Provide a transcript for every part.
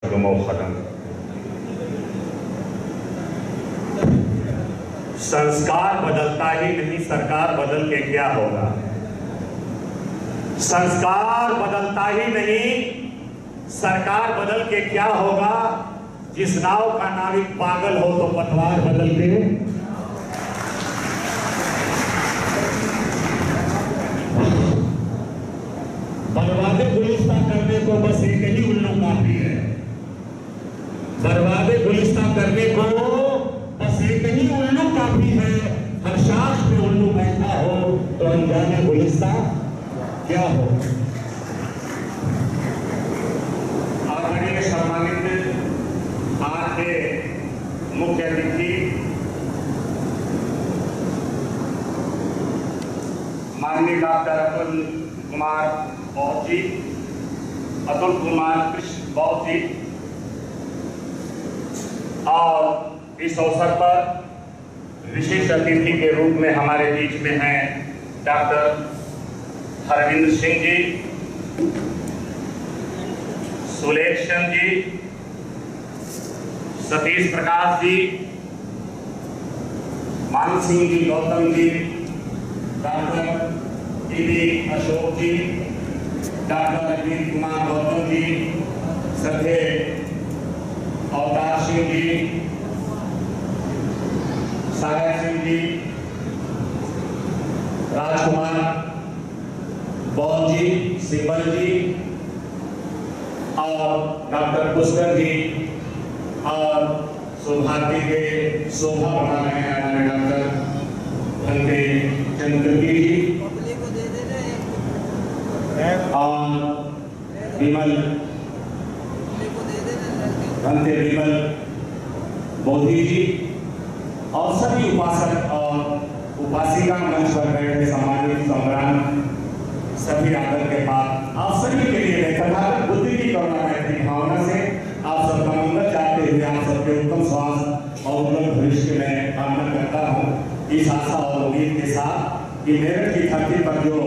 खत्म। संस्कार बदलता ही नहीं, सरकार बदल के क्या होगा। संस्कार बदलता ही नहीं, सरकार बदल के क्या होगा। जिस नाव का नाविक पागल हो तो पतवार बदल के बर्बादे गुलिस्ता करने को बस एक ही उल्लू काफी है। बर्बादे गुलिस्ता करने को बस एक ही उल्लू काफी है। हर सांस में उल्लू बैठा हो तो अनजाने गुलिस्ता क्या हो। आदरणीय सम्मानित आज के मुख्य अतिथि माननीय डॉक्टर अतुल कुमार कृष्ण बौद्ध जी, और इस अवसर पर विशेष अतिथि के रूप में हमारे बीच में हैं डॉक्टर हरविंद्र सिंह जी, सुलेक्षण जी, सतीश प्रकाश जी, मान सिंह जी, गौतम जी, डॉक्टर अशोक जी, डॉक्टर अरविंद कुमार गौतम जी, सत्य अवतार सिंह जी, सागर सिंह जी, राजकुमार बौद्ध जी, सिब्बल जी, और डॉक्टर पुष्कर जी, और सौभाग्य के शोभा बढ़ा रहे हैं हमारे डॉक्टर भंते चंद्रगी जी, और विमल भंते विमल मोदी जी, और सभी उपासक और उपासिका मंच पर बैठे सम्मानित संग्राम सभी आदर के बाद आप सभी के लिए मैं तथागत बुद्धि की करुणा मैत्री भावना से आप सबका मंगल चाहते हुए आप सबके उत्तम स्वास्थ्य और उत्तम भविष्य में कामना करता हूँ। इस आशा और उम्मीद के साथ कि मेरठ की धरती पर जो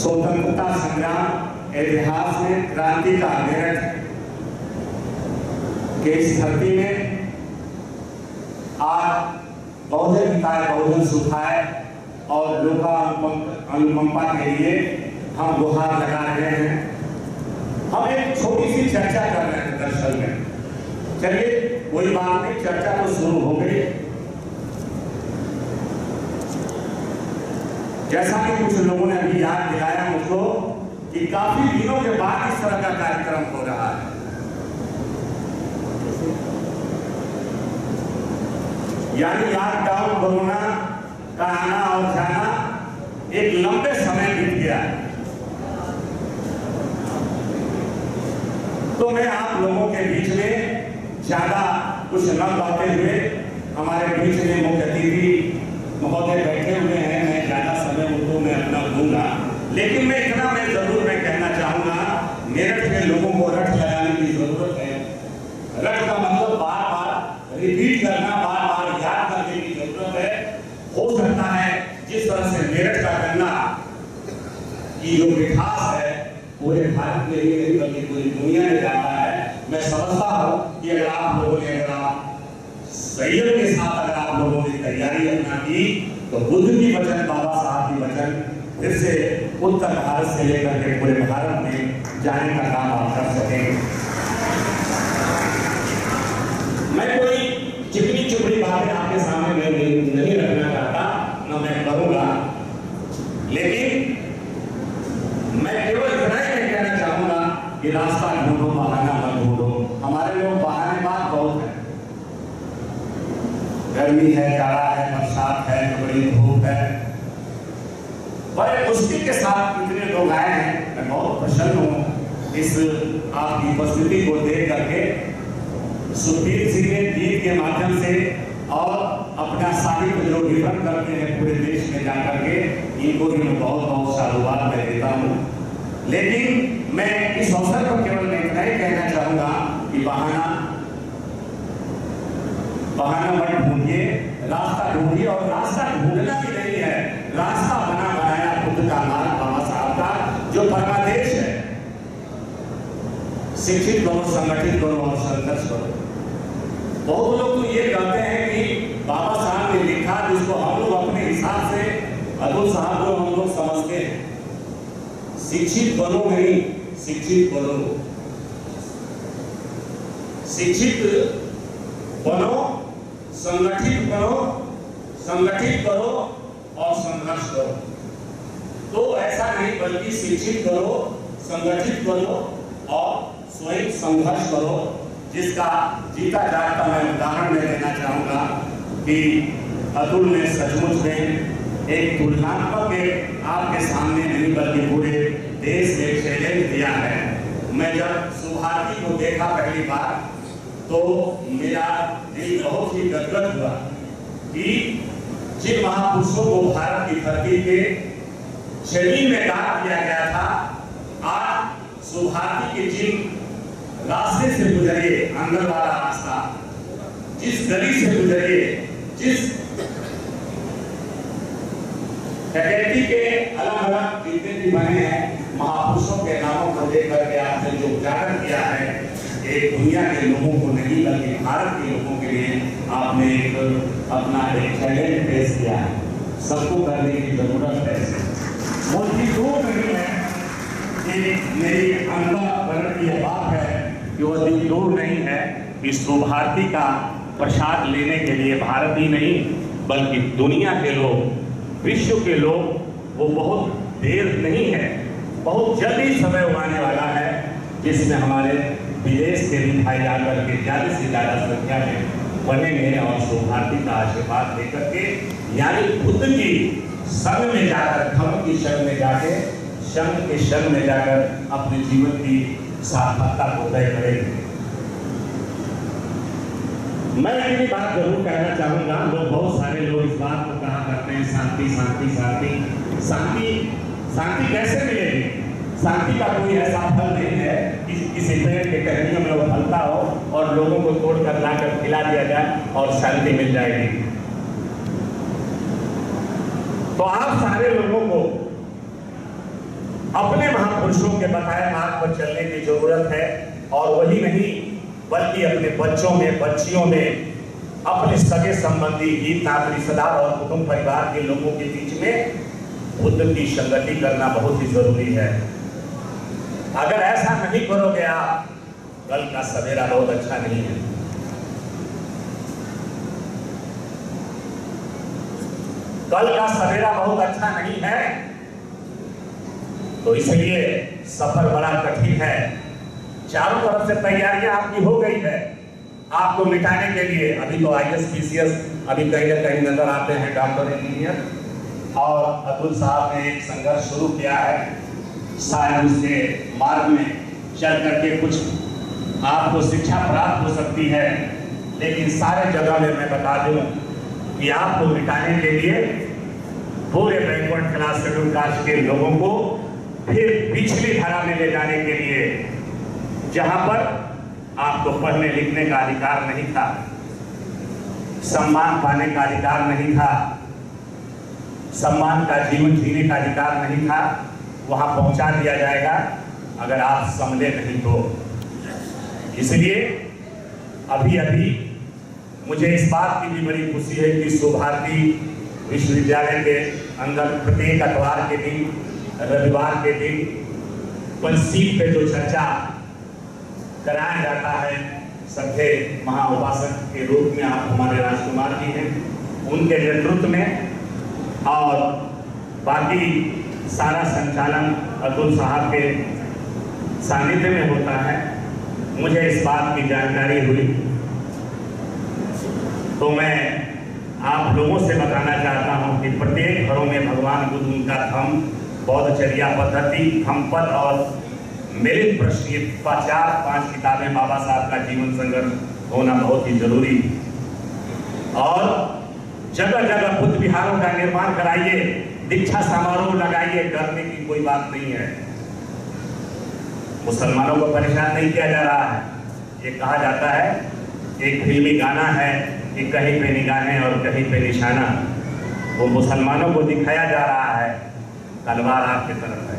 स्वतंत्रता संग्राम इतिहास में क्रांति का मेरठ के इस धरती में आज बहुजन हिताय बहुजन सुखाय और लोका अनुकंपा के लिए हम गुहार लगा रहे हैं। हम एक छोटी सी चर्चा कर रहे हैं दरअसल में। चलिए कोई बात नहीं, चर्चा तो शुरू हो गई। जैसा कि कुछ लोगों ने अभी याद दिलाया मुझको कि काफी दिनों के बाद इस तरह का कार्यक्रम हो रहा है। यानी लॉकडाउन कोरोना का आना और जाना एक लंबे समय बीत गया है। तो मैं आप लोगों के बीच में ज्यादा कुछ न कहते हुए, हमारे बीच में मुख्य अतिथि महोदय बैठे हुए हैं, मैं ज्यादा समय उनको मैं अपना दूंगा, लेकिन मैं इतना जरूर कहना चाहूंगा, मेरठ के लोगों को रट लगाने की जरूरत है। रट का मतलब बार बार रिपीट करना, बार बार याद करने की जरूरत है। हो सकता है जिस तरह से मेरठ का गन्ना की जो मिठास है पूरे भारत में ही नहीं बल्कि पूरी दुनिया में जाता है। मैं समझता हूँ कि अगर आप लोगों ने संयम के साथ अगर आप लोगों ने तैयारी अपना की तो बुद्ध की वचन, बाबा साहब की वचन फिर से उत्तर भारत से लेकर के पूरे भारत में जाने का काम आप कर सकेंगे। मैं कोई चिकनी चुपड़ी बातें आपके सामने मैं नहीं रखना चाहता, न मैं करूंगा, लेकिन मैं केवल इतना ही कहना चाहूंगा कि रास्ता ढूंढो, बहाना मत ढूंढो। हमारे लोग बहानेबाज बहुत है। गर्मी है, जाड़ा है, बरसात है, बड़ी धूप है, बड़े मुश्किल के साथ इतने लोग आए हैं। मैं बहुत प्रसन्न हूँ इस आपकी उपस्थिति को देख करके। सुखबीर सिंह ने गीत के माध्यम से और अपना साहित्य जो विवरण करते हैं पूरे देश में जाकर के, इनको भी मैं बहुत बहुत साधुवाद मैं देता हूँ। लेकिन मैं इस अवसर पर केवल मैं इतना ही कहना चाहूंगा कि बहाना मत ढूंढिए, रास्ता ढूंढिए। और रास्ता ढूंढना भी नहीं है, रास्ता बना बनाया खुद का मार्ग बाबा साहब का जो परमादेश है। शिक्षित बनो, संगठित बनो और संघर्ष करो। बहुत लोग तो ये कहते हैं कि बाबा साहब ने लिखा, जिसको हम लोग अपने हिसाब से अतुल साहब को हम लोग समझते हैं। शिक्षित बनो नहीं, शिक्षित बनो, शिक्षित बनो, संगठित करो, संगठित करो और संघर्ष करो। तो ऐसा नहीं, बल्कि शिक्षित करो, संगठित करो और स्वयं संघर्ष करो, जिसका जीता जागता मैं उदाहरण में देना चाहूँगा कि अतुल ने सचमुच में एक तुलनात्मक आपके सामने नहीं बल्कि पूरे देश में चैलेंज दिया है। मैं जब सुभारती को देखा पहली बार तो मेरा दिल बहुत ही गदगद हुआ कि जिन महापुरुषों को भारत की धरती के जमीन में गाड़ दिया गया था, आज सुभारती के जिन रास्ते से गुजरिए, अंदर वाला रास्ता, जिस गली से गुजरिए, जिस फैकल्टी के अलग अलग जितने भी बने हैं महापुरुषों के नामों को लेकर के आपने जो उजागर किया है, एक दुनिया के लोगों को नहीं बल्कि भारत के लोगों के लिए आपने एक अपना एक चैलेंज पेश किया है। सबको करने की जरूरत है। मुझे दूर नहीं है कि मेरी अंतःकरण की यह बात है कि वह दिन दूर नहीं है कि सुभारती का प्रसाद लेने के लिए भारत ही नहीं बल्कि दुनिया के लोग, विश्व के लोग, वो बहुत देर नहीं है, बहुत जल्दी समय आने वाला है जिसमें हमारे विदेश के भी भाई जाकर के ज़्यादा से ज़्यादा संख्या में बनेंगे और सुभारती का आशीर्वाद लेकर के, यानी खुद की संग में जाकर, धर्म की संग में जाकर, संघ के संग में जाकर अपने जीवन की सार्थकता को तय करेंगे। मैं एक बात जरूर कहना चाहूंगा, लोग बहुत सारे लोग इस बात को कहा करते हैं शांति शांति शांति शांति शांति कैसे मिलेगी? शांति का कोई ऐसा फल नहीं है कि किसी पेड़ के टहनियों में वो फलता हो और लोगों को तोड़कर लाकर खिला दिया जाए और शांति मिल जाएगी। तो आप सारे लोगों को अपने महापुरुषों के बताए मार्ग पर चलने की जरूरत है और वही नहीं बल्कि अपने बच्चों में, बच्चियों में, अपने सगे संबंधी, हित नात रिश्तेदार और कुटुंब परिवार के लोगों के बीच में बुद्ध की संगति करना बहुत ही जरूरी है। अगर ऐसा नहीं करोगे आप, कल का सवेरा बहुत अच्छा नहीं है। कल का सवेरा बहुत अच्छा नहीं है, तो इसलिए सफर बड़ा कठिन है। चारों तरफ से तैयारियां आपकी हो गई है आपको मिटाने के लिए। अभी तो IAS PCS अभी कहीं ना कहीं नजर आते हैं, डॉक्टर, इंजीनियर, और अतुल साहब ने एक संघर्ष शुरू किया है। शायद उसके मार्ग में चल करके कुछ आपको शिक्षा प्राप्त हो सकती है, लेकिन सारे जगह में मैं बता दूं कि आपको मिटाने के लिए पूरे बैकवर्ड क्लास शेड्यूल कास्ट के लोगों को फिर पिछली धारा में ले जाने के लिए, जहां पर आपको पढ़ने लिखने का अधिकार नहीं था, सम्मान पाने का अधिकार नहीं था, सम्मान का जीवन जीने का अधिकार नहीं था, वहां पहुंचा दिया जाएगा अगर आप समझे नहीं तो। इसलिए अभी अभी मुझे इस बात की भी बड़ी खुशी है कि सुभारती विश्वविद्यालय के अंदर प्रत्येक अखबार के दिन, रविवार के दिन पंचशील पे जो चर्चा कराया जाता है, सभ्य महाउपासक के रूप में आप हमारे राजकुमार जी हैं, उनके नेतृत्व में, और बाकी सारा संचालन अतुल साहब के सानिध्य में होता है। मुझे इस बात की जानकारी हुई तो मैं आप लोगों से बताना चाहता हूं कि प्रत्येक घरों में भगवान बुद्ध, उनका धम्म, बौद्धचर्या पद्धति, धम्मपद और मेरिट प्रश्न, 4-5 किताबें बाबा साहब का जीवन संघर्ष होना बहुत ही जरूरी। और जगह जगह बुद्ध विहारों का निर्माण कराइए, दीक्षा समारोह लगाइए, डरने की कोई बात नहीं है। मुसलमानों को परेशान नहीं किया जा रहा है। ये कहा जाता है, एक फिल्मी गाना है कि कहीं पे निगाहें और कहीं पे निशाना, वो मुसलमानों को दिखाया जा रहा है, तलवार आपकी तरफ है।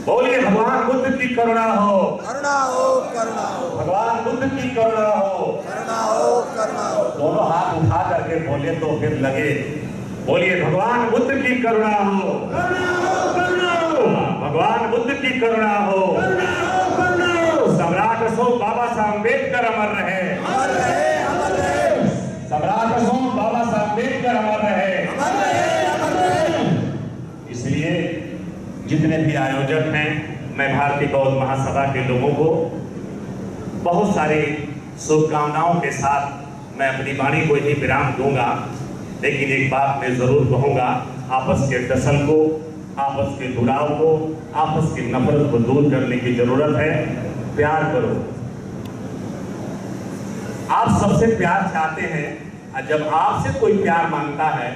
बोलिए भगवान भगवान बुद्ध की करुणा हो, करुणा हो, करुणा हो, भगवान बुद्ध की करुणा हो। करुणा हो, करुणा हो। दोनों हाथ उठा करके बोले तो फिर लगे, बोलिए भगवान बुद्ध की करुणा हो, करुणा हो, भगवान बुद्ध की करुणा हो। करुणा हो। सम्राट अशोक बाबा साहब अम्बेडकर अमर रहे, अमर रहे, अमर रहे, सम्राट अशोक बाबा साहब अम्बेडकर अमर रहे। अमर रहे, अमर रहे। इसलिए जितने भी आयोजक हैं, मैं भारतीय बौद्ध महासभा के लोगों को बहुत सारी शुभकामनाओं के साथ मैं अपनी वाणी को ही विराम दूंगा। लेकिन एक बात मैं जरूर कहूंगा, आपस के टसल को, आपस के जुड़ाव को, आपस की नफरत को दूर करने की जरूरत है। प्यार करो। आप सबसे प्यार चाहते हैं, और जब आपसे कोई प्यार मांगता है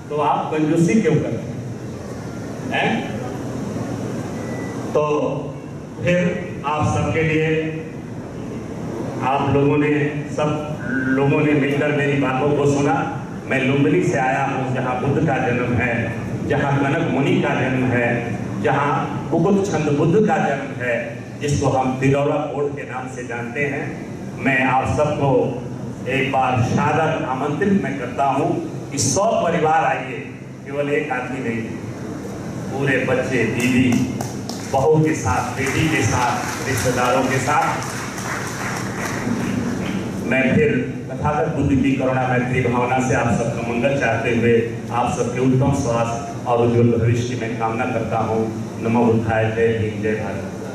तो आप कंजूसी क्यों करते हैं? तो फिर आप सबके लिए, आप लोगों ने, सब लोगों ने मिलकर मेरी बातों को सुना। मैं लुम्बिनी से आया हूँ, जहाँ बुद्ध का जन्म है, जहाँ कनक मुनि का जन्म है, जहाँ कुकुत छंद बुद्ध का जन्म है, जिसको हम तिरौरा कोट के नाम से जानते हैं। मैं आप सबको एक बार सादर आमंत्रित मैं करता हूँ कि 100 परिवार आइए, केवल एक आदमी नहीं, पूरे बच्चे, बीवी, बहू के साथ, बेटी के साथ, रिश्तेदारों के साथ। मैं फिर तथागत बुद्ध की करुणा मैत्री भावना से आप सबका मंगल चाहते हुए आप सबके उत्तम स्वास्थ्य और उज्ज्वल भविष्य की मैं कामना करता हूँ। नमो बुद्धाय। जय हिंद, जय भारत।